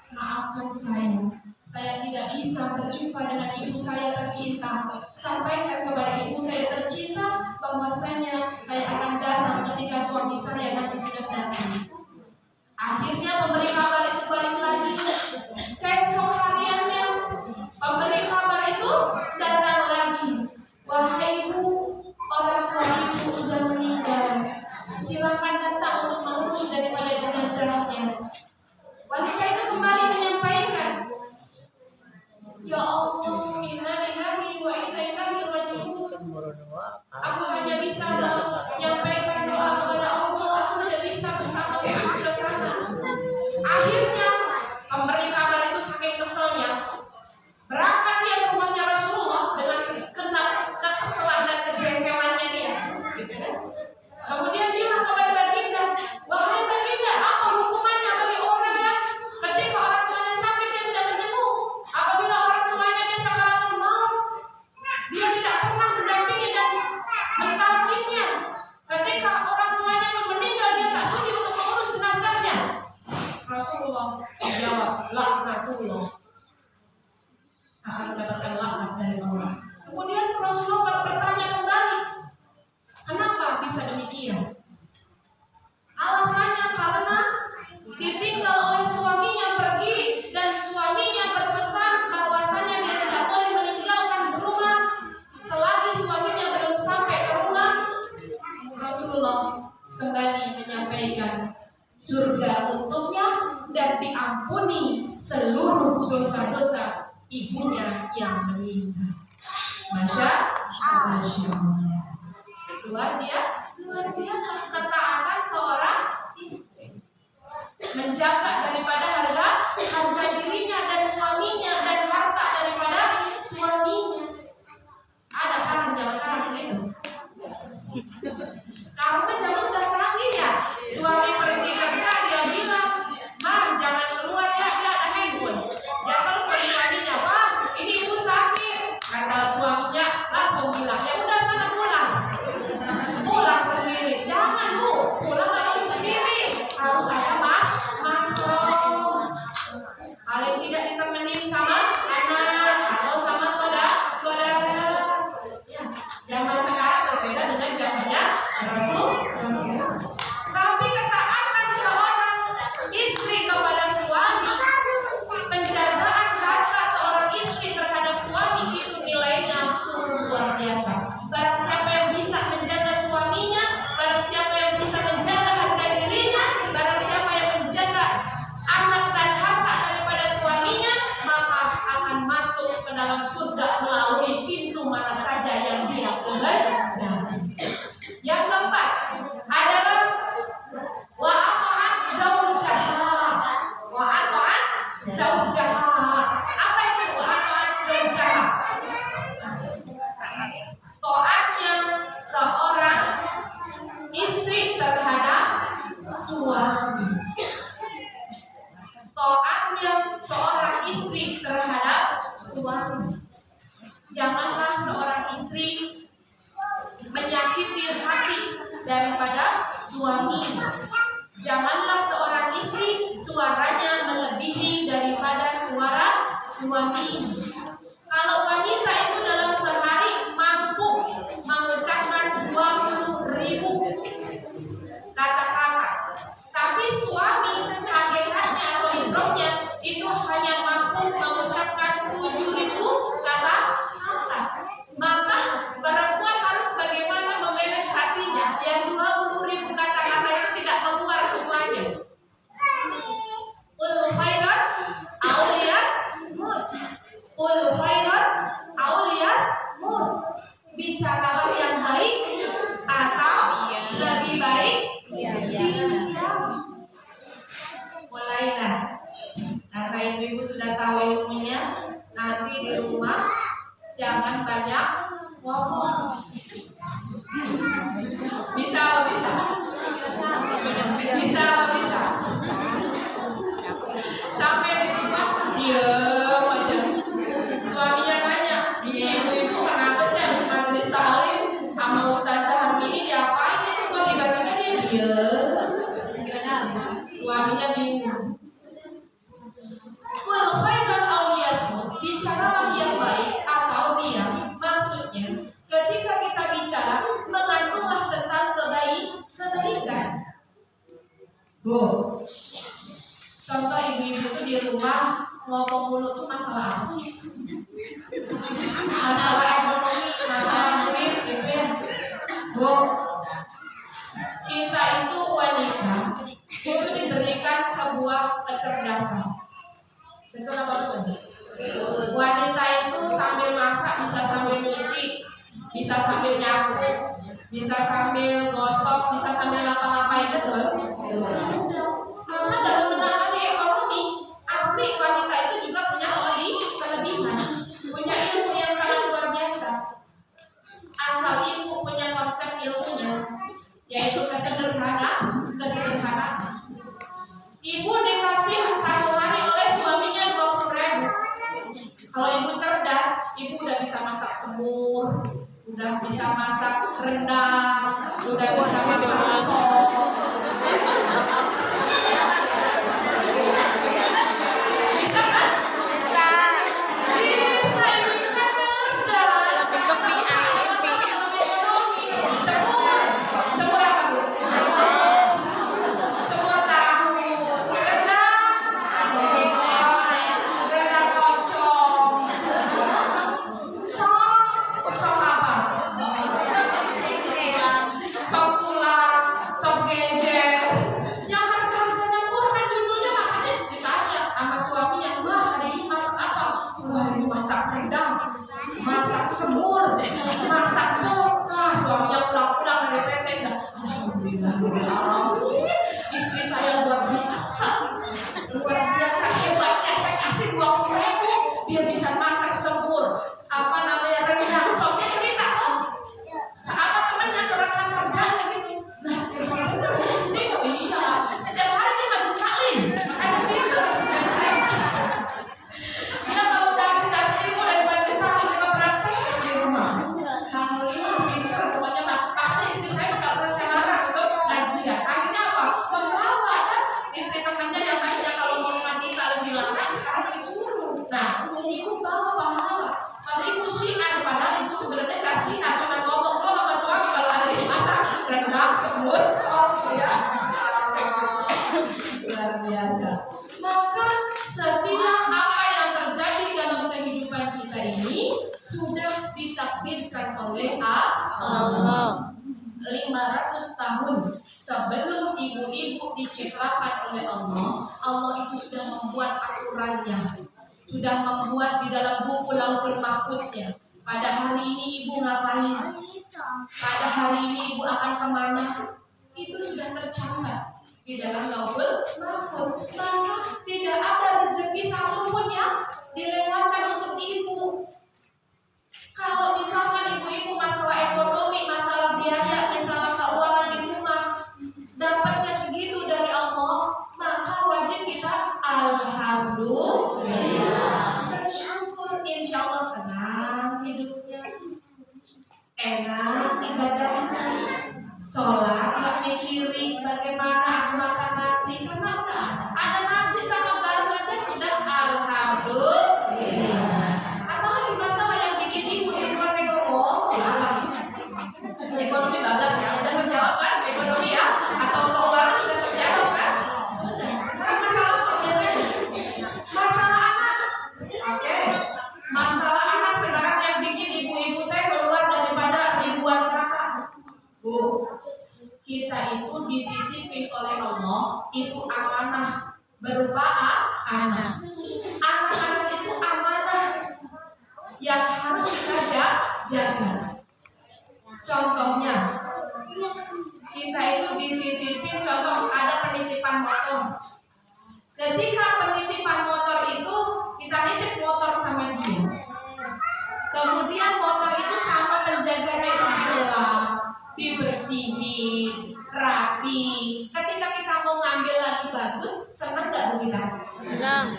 silakan datang untuk mengurus daripada jenazahnya. Wanita itu kembali menyampaikan, ya Allah, inna lillahi wa inna ilaihi raji'un. Aku hanya bisa menyampaikan doa kepada Allah, aku tidak bisa bersama ke sana. Akhirnya pemberi kabar itu saking keselnya berangkat dia ke rumahnya Rasulullah dengan segenap kekesalan dan kejengkelannya dia, gitu kan? Kemudian bilang kepada baginda, wahai baginda, apa hukumannya bagi orang yang ketika orang tuanya sakit dia tidak menjenguk, apabila orang tuanya dia sakaratul maut dia tidak pernah mendampingi dan mentalkinnya, ketika orang tuanya meninggal dia tak sudi untuk mengurus jenazahnya. Rasulullah menjawab, laknatullah, akan mendapatkan laknat dari Allah. Kemudian Rasulullah bertanya kembali, kenapa bisa demikian? Alasannya karena ditinggal oleh suaminya pergi dan suaminya berpesan bahwasanya dia tidak boleh meninggalkan rumah selagi suaminya belum sampai ke rumah. Rasulullah kembali menyampaikan, surga untuknya dan diampuni seluruh dosa-dosa ibunya yang meninggal. Masya Allah. Luar biasa ketaatan seorang istri, menjaga daripada harga dirinya dan suaminya dan harta daripada suaminya. Ada karang zaman sekarang begitu. Karena zaman udah canggih ya. Suami pergi kerja dia bilang, "Bang, jangan keluar ya, dia ada handphone." Dia telepon suaminya, "Bang, ini ibu sakit." Kata suaminya langsung bilang, "Ya udah sana pulang." Pulang sendiri. Jangan Bu, pulang nggak boleh sendiri. Harus ada mahram. Paling tidak ditemenin sama anak atau sama saudara. Zaman sekarang berbeda dengan zamannya Rasul. Tapi ketaatan seorang istri kepada suami, penjagaan harta seorang istri terhadap suami itu nilainya sungguh luar biasa. Barang siapa yang bisa menjaga suaminya, barang siapa yang bisa menjaga harga dirinya, barang siapa yang menjaga anak dan harta daripada suaminya, maka akan masuk ke dalam surga melalui pintu mana saja yang dia kehendaki. Yang keempat adalah wa ata'at zaujaha. Apa itu wa ata'at zaujaha? Taatnya seorang istri terhadap suami. Taatnya seorang istri terhadap suami. Janganlah seorang istri menyakiti hati daripada suami. Janganlah seorang istri suaranya melebihi daripada suara suami. Kalau wanita itu dalam sehari mampu mengucapkan 20.000 kata-kata, tapi suami hakikatnya atau hidrohnya itu hanya mampu mengucapkan 7.000 kata-kata. Maka perempuan harus bagaimana memanage hatinya yang 20.000 kata-kata itu tidak keluar semuanya. Ul khairat auliyas mut. Ul khairat auliyas mut. Bicaralah yang baik atau lebih baik diam. Mulailah. Karena ibu-ibu sudah tahu ilmunya, nanti di rumah jangan banyak ngomong. Bisa. Sampai di rumah diam aja. Suaminya tanya, ibu-ibu kenapa sih habis majelis taklim sama ustazah hari ini diapain itu kok tiba-tiba dia diam? Suaminya bingung. Kul khairan aw liyasmut, bicaralah yang baik atau diam. Maksudnya, ketika kita bicara, mengandunglah tentang kebaikan. Bu, contoh ibu-ibu tuh di rumah ngomong mulu tuh masalah apa sih? Masalah ekonomi, masalah duit gitu ya. Bu, kita itu wanita itu diberikan sebuah kecerdasan. Betul apa betul? Wanita itu sambil masak bisa sambil nyuci, bisa sambil nyapu, bisa sambil gosok, bisa sambil ngapa-ngapain, betul? Maka dalam menangani ekonomi asli wanita itu juga punya kelebihan, punya ilmu yang sangat luar biasa. Asal ibu punya konsep ilmunya, yaitu kesederhanaan. Ibu dikasih satu hari oleh suaminya 20.000. Kalau ibu cerdas, ibu udah bisa masak semur, udah bisa masak rendang, udah bisa masak sop. Bisa kan? Bisa. Bisa, ibu juga cerdas. Bentuk VIP. Semur apa bu? Semur tahu, rendang kocok, sop apa? Sop tulang, sop genjer. Yang harga-harganya murah kan judulnya, makanya ditanya sama suaminya, "Wah, hari ini masak apa?" "Wah, hari ini masak rendang, masak semur, masak sop." Wah, suaminya pulang-pulang dari PT udah, alhamdulillah, istri saya luar biasa hebatnya. Saya kasih 20.000, dia bisa masak semur, apa namanya, rendang, sopnya cerita kok. Sahabat temannya curhatkan kerjanya gitu. Nah, emang bener ya istri kok, iya. Setiap hari dia maju salin, makanya pintar. Dia kalau udah habis dapet ilmu dari maju salin, dia praktek di rumah. Alhamdulillah pintar, pokoknya makanya istri saya nggak pernah saya larang untuk ngaji ya. Akhirnya apa? Membawa kan istri temannya yang tadinya kalau mau mati saling dilarang, sekarang disuruh. Nah, ibu bawa pahala. Kalau ibu syiar, padahal ibu sebenarnya nggak syiar, cuma ngomong sama suami kalau hari ini masak rendang, semur, sop, ya. Luar biasa. Maka setiap apa yang terjadi dalam kehidupan kita ini sudah ditakdirkan oleh Allah. 500 tahun sebelum ibu-ibu diciptakan oleh Allah, Allah itu sudah membuat aturannya, sudah membuat di dalam buku Lauhul Mahfuznya. Pada hari ini ibu ngapain? Pada hari ini ibu akan kemana? Itu sudah tercatat di dalam Lauhul Mahfuz. Maka tidak ada rezeki satupun yang dilewatkan untuk ibu. Kalau misalkan ibu-ibu masalah ekonomi, masalah biaya, masalah keuangan di rumah, dapatnya segitu dari Allah, maka wajib kita alhamdulillah bersyukur. Insya Allah tenang hidupnya, enak ibadahnya, sholat nggak mikirin bagaimana makan nanti, karena udah ada nasi sama garam aja sudah alhamdulillah. Apalagi masalah yang bikin ibu hebat ekonomi bablas ya, udah terjawab kan ekonomi ya, atau keuangan sudah terjawab kan? Sudah. Sekarang masalah apa biasanya? Masalah anak. Oke. Masalah anak sekarang yang bikin ibu-ibu teh keluar daripada ribuan kata. Bu, kita itu dititipin oleh Allah itu amanah berupa anak. Anak-anak itu amanah yang harus kita jaga. Contohnya, kita itu dititipin, contoh ada penitipan motor. Ketika penitipan motor itu, kita nitip motor sama dia. Kemudian motor itu sama penjaganya itu digelap, dibersihin, rapi. Ketika kita mau ngambil lagi bagus, senang nggak bu kita? Senang.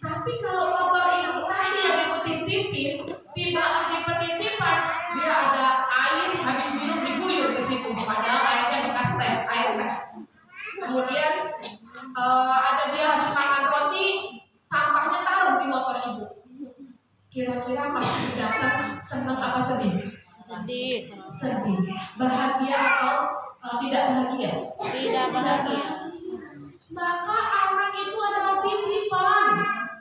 Tapi kalau motor itu tadi yang ibu titipin, tiba di penitipan, dia ada air, habis minum diguyur ke situ, padahal airnya bekas teh, air teh. Kemudian ada dia habis makan roti, sampahnya taruh di motor ibu. Kira-kira pas datang senang apa sedih? Sedih. Sedih. Bahagia atau tidak bahagia? Tidak bahagia. Maka anak itu adalah titipan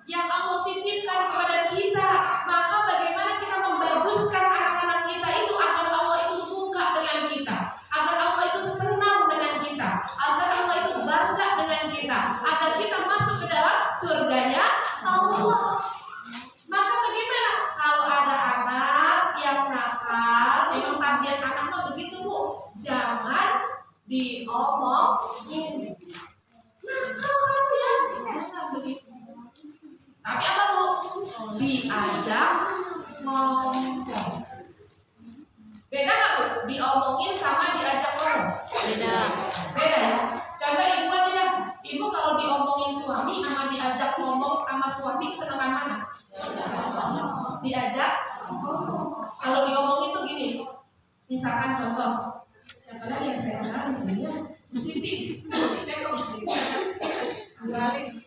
yang Allah titipkan kepada kita. Maka bagaimana kita membaguskan anak-anak kita itu agar Allah itu suka dengan kita, agar Allah itu senang diomongin. Nah, kalau ya, jangan begitu. Tapi apa Bu? Diajak ngomong. Beda nggak Bu? Diomongin sama diajak ngomong? Beda. Beda ya. Contoh ibu aja dah. Ibu kalau diomongin suami sama diajak ngomong sama suami senengan mana? Diajak. Kalau diomongin tuh gini. Misalkan contoh, siapa lagi yang saya kenal di sini ya? Bu Siti.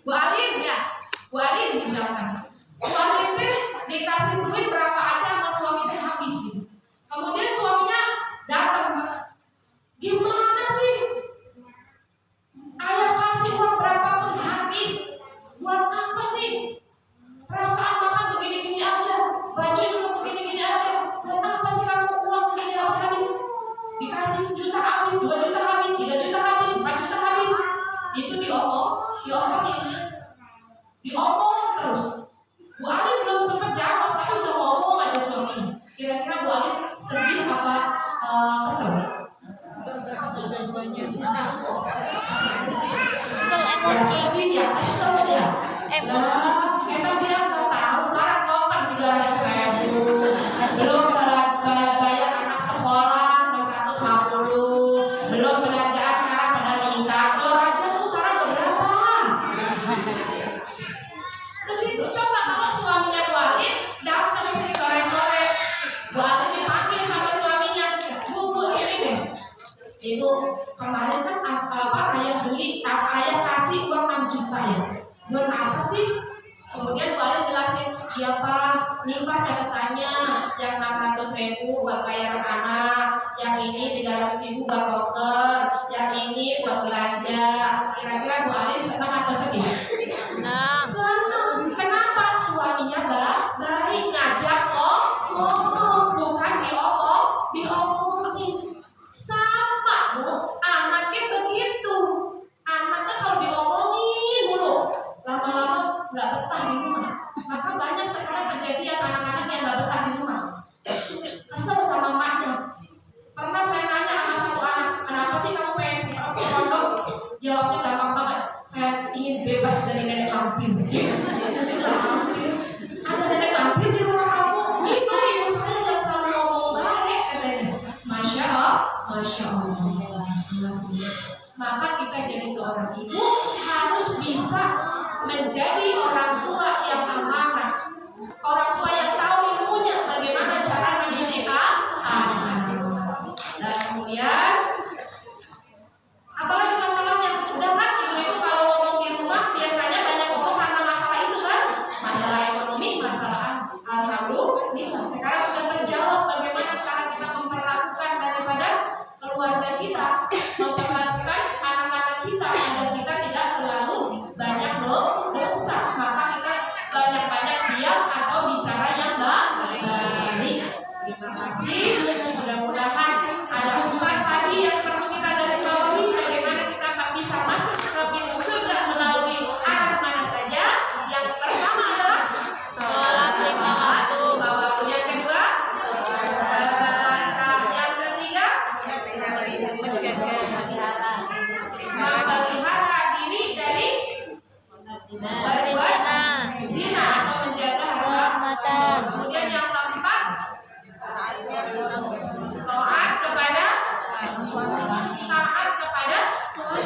Bu Alin ya. Bu Alin misalkan. Bu Alin teh dikasih duit berapa aja sama suami teh habis gitu. Kemudian suaminya datang, gimana sih? Ayah kasih uang berapapun habis. Buat apa sih? Perasaan makan begini-gini aja, baju juga begini-gini aja. Buat apa sih kamu uang segini harus habis? Dikasih 1 juta habis, 2 juta habis, 3 juta habis, 4 juta habis. Itu diomongin terus. Bu Alin belum sempat jawab, tapi udah ngomong aja suaminya. Kira-kira Bu Alin sedih apa kesel? Kesel emosi. Sedih ya, kesel ya. Emosi. Emang dia nggak tahu kan topan 300.000, belum bayar anak sekolah 650, belum belanjaan sekarang pada tingkat. Telur aja tuh sekarang berapa? Begitu. Coba kalau suaminya Bu Alin datang sore-sore, Bu Alin dipanggil sama suaminya, Bu sini deh. Itu kemarin kan ayah kasih uang 6 juta ya. Buat apa sih? Kemudian Bu Alin jelasin, iya Pak, ini Pak catatannya yang 600.000 buat bayar anak, yang ini 300.000 buat dokter, yang ini buat belanja. Kira-kira Bu Alin senang atau sedih? Nah, Senang. Kenapa? Suaminya baik, ngajak ngomong, bukan diomongin. Sama Bu, anaknya begitu. Anaknya kalau diomongin mulu, lama-lama nggak betah di rumah. Maka banyak sekarang kejadian anak-anak yang nggak betah di rumah, kesel sama emaknya. Pernah saya nanya sama satu anak, kenapa sih kamu pengen ke pondok? Jawabnya gampang banget, saya ingin bebas dari nenek lampir. Ada nenek lampir di rumah kamu? Itu ibu saya yang selalu ngomong baik katanya. Masya Allah. Maka kita jadi seorang ibu harus bisa menjadi orang tua yang amanah, orang tua yang tahu ilmunya bagaimana cara mendidik anak. Dan kemudian apalagi masalahnya, udah kan ibu-ibu kalau ngomong di rumah biasanya banyak ngomong karena masalah itu kan, masalah ekonomi, masalah alhamdulillah sekarang sudah terjawab bagaimana cara kita memperlakukan daripada keluarga kita, memperlakukan anak-anak kita agar kita tidak terlalu banyak dosa. Maka kita banyak-banyak diam atau bicara yang baik. Terima kasih. Mudah-mudahan ada 4 tadi yang perlu kita garis bawahi, bagaimana kita bisa masuk ke pintu surga melalui arah mana saja. Yang pertama adalah sholat 5 waktu. Yang kedua berpuasa. Yang ketiga memelihara diri dari berbuat zina atau menjaga harta. Kemudian yang keempat taat kepada suami.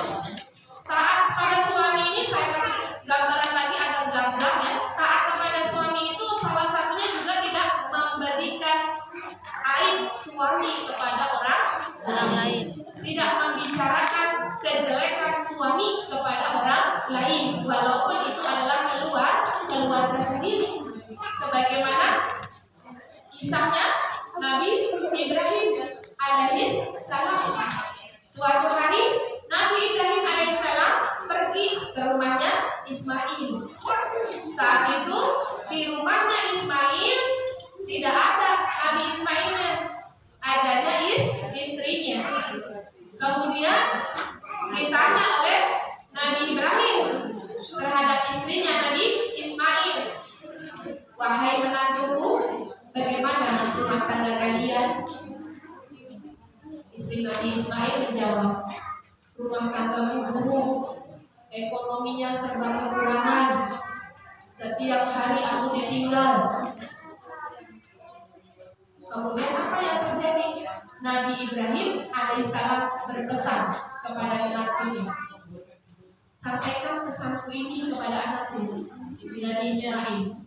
Taat kepada suami ini saya kasih gambaran lagi agar gamblang ya. Taat kepada suami itu salah satunya juga tidak memberikan aib suami kepada orang lain. Tidak membicarakan kejelekan suami kepada orang lain, walaupun itu adalah keluarga sendiri. Sebagaimana kisahnya Nabi Ibrahim alaihissalam. Suatu hari Nabi Ibrahim alaihissalam pergi ke rumahnya Ismail. Saat itu di rumahnya Ismail tidak ada Nabi Ismailnya, adanya istrinya. Kemudian ditanya oleh Nabi Ibrahim terhadap istrinya Nabi Ismail, wahai menantuku, bagaimana rumah tangga kalian? Istri Nabi Ismail menjawab, rumah rumah tangga buruk, ekonominya serba kekurangan. Setiap hari aku ditinggal. Kemudian apa yang terjadi? Nabi Ibrahim alaihissalam berpesan kepada menantunya, sampaikan pesanku ini kepada anakku, Nabi Ismail.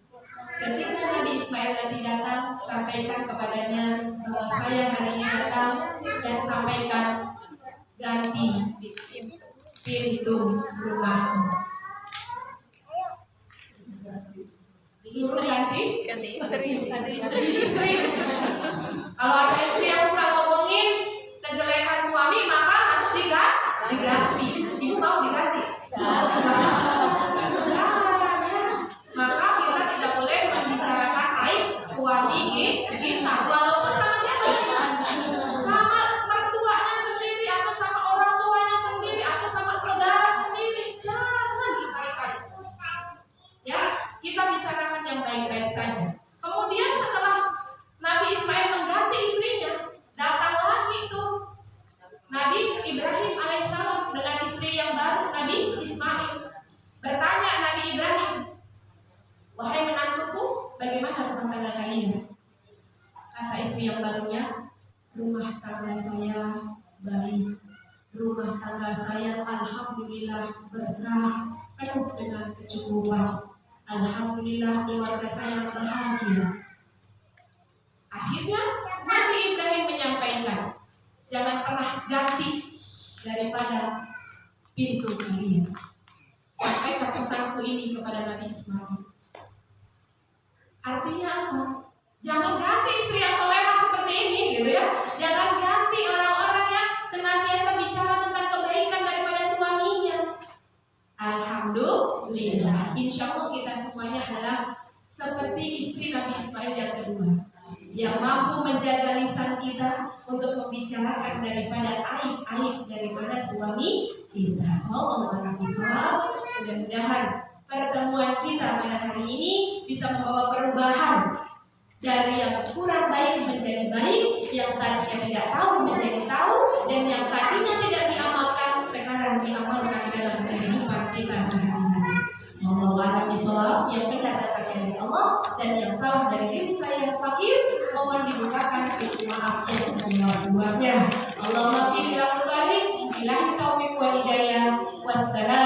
Ketika Nabi Ismail nanti datang, sampaikan kepadanya bahwa saya hari ini datang, dan sampaikan ganti pintu rumahmu. Disuruh ganti istri. Kalau ada istri yang suka ngomongin kejelekan suami, maka harus diganti. Ibu mau diganti? Maka kita tidak boleh membicarakan aib suami kita, walaupun sama siapa? Sama mertuanya sendiri, atau sama orang tuanya sendiri, atau sama saudara sendiri. Jangan sekali-kali. Ya, kita bicarakan yang baik-baik saja. Kemudian setelah Nabi Ismail mengganti istrinya, datang lagi tuh Nabi Ibrahim alaihissalam dengan istri yang baru, Nabi Ismail. Bertanya Nabi Ibrahim, wahai menantuku, bagaimana rumah tangga kalian? Kata istri yang barunya, rumah tangga saya baik, rumah tangga saya alhamdulillah berkah, penuh dengan kecukupan. Alhamdulillah keluarga saya bahagia. Akhirnya Nabi Ibrahim menyampaikan, jangan pernah ganti daripada pintu kalian. Sampaikan pesanku ini kepada Nabi Ismail. Artinya apa? Jangan ganti istri yang solehah seperti ini, gitu ya. Jangan ganti orang-orang yang senantiasa bicara tentang kebaikan daripada suaminya. Alhamdulillah, insya Allah kita semuanya adalah seperti istri Nabi Ismail yang kedua, yang mampu menjaga lisan kita untuk membicarakan daripada aib-aib daripada suami kita. Allah bisawab. Mudah-mudahan pertemuan kita pada hari ini bisa membawa perubahan dari yang kurang baik menjadi baik, yang tadinya tidak tahu menjadi tahu, dan yang tadinya tidak diamalkan sekarang diamalkan dalam kehidupan kita sehari-hari. Allah bisawab, yang benar datangnya dari Allah, dan yang salah dari diri saya yang fakir, mohon dibukakan pintu maaf yang seluas-luasnya. Allahumma fi bila ilahi taufiq wa hidayah. Wassalam.